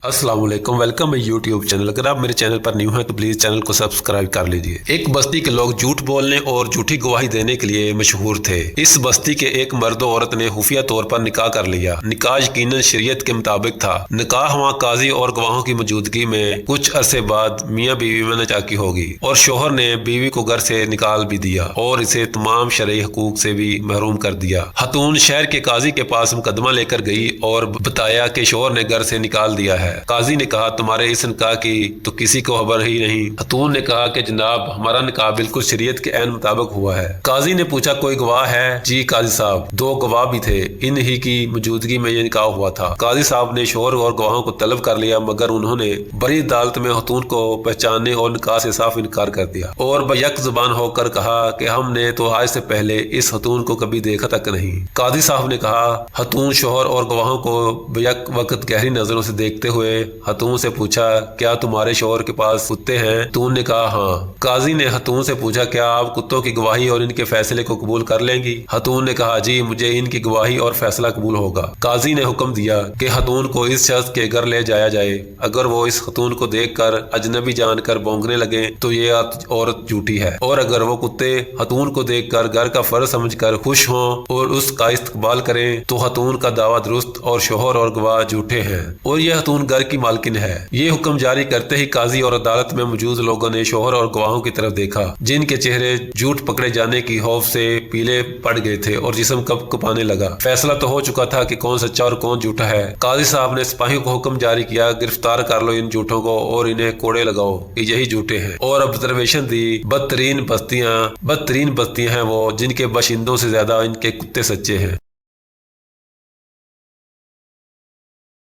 अस्सलाम वालेकुम, वेलकम है यूट्यूब चैनल। अगर आप मेरे चैनल पर न्यू हैं तो प्लीज़ चैनल को सब्सक्राइब कर लीजिए। एक बस्ती के लोग झूठ बोलने और झूठी गवाही देने के लिए मशहूर थे। इस बस्ती के एक मर्द और औरत ने खुफिया तौर पर निकाह कर लिया। निकाह यकीनन शरीयत के मुताबिक था। निकाह वहाँ काजी और गवाहों की मौजूदगी में कुछ अरसे बाद मियाँ बीवी में नचाकी होगी और शोहर ने बीवी को घर से निकाल भी दिया और इसे तमाम शरई हकूक से भी महरूम कर दिया। खतून शहर के काजी के पास मुकदमा लेकर गई और बताया कि शोहर ने घर से निकाल दिया है। काजी ने कहा, तुम्हारे इस निकाह की तो किसी को खबर ही नहीं। खतून ने कहा कि जनाब, हमारा निकाह बिल्कुल शरीयत के ऐन मुताबिक हुआ है। काजी ने पूछा, कोई गवाह है? जी काजी साहब, दो गवाह भी थे, इन ही की मौजूदगी में ये निकाह हुआ था। काजी साहब ने शोहर और गवाहों को तलब कर लिया, मगर उन्होंने बड़ी अदालत में खतून को पहचानने और निकाह से साफ इनकार कर दिया और बयक जुबान होकर कहा कि हमने तो आज से पहले इस खतून को कभी देखा तक नहीं। काजी साहब ने कहा, खतून शोहर और गवाहों को बयक वक्त गहरी नजरों से देखते हुए खतून से पूछा, क्या तुम्हारे शोहर के पास कुत्ते हैं? खतून ने कहा, हाँ। काजी ने खतून से पूछा, क्या आप कुत्तों की गवाही और इनके फैसले को कबूल कर लेंगी? खतून ने कहा, जी, मुझे इनकी गवाही और फैसला कबूल होगा। काजी ने हुक्म दिया कि खतून को इस शख्स के घर ले जाया जाए। अगर वो इस खतून को देखकर अजनबी जानकर भौंकने लगे तो ये औरत झूठी है, और अगर वो कुत्ते खतून को देखकर घर का फर्ज समझकर खुश हों और उसका इस्तकबाल करें तो खतून का दावा दुरुस्त और शोहर और गवाह झूठे हैं और यह खतून घर की मालकिन है। ये हुक्म जारी करते ही काजी और अदालत में मौजूद लोगों ने शोहर और गवाहों की तरफ देखा, जिनके चेहरे झूठ पकड़े जाने की खौफ से पीले पड़ गए थे और जिस्म कपकपाने लगा। फैसला तो हो चुका था कि कौन सच्चा और कौन झूठा है। काजी साहब ने सिपाहियों को हुक्म जारी किया, गिरफ्तार कर लो इन झूठों को और इन्हें कोड़े लगाओ कि यही झूठे हैं, और ऑब्जर्वेशन दी, बदतरीन बस्तियां हैं वो जिनके बाशिंदों से ज्यादा इनके कुत्ते सच्चे हैं।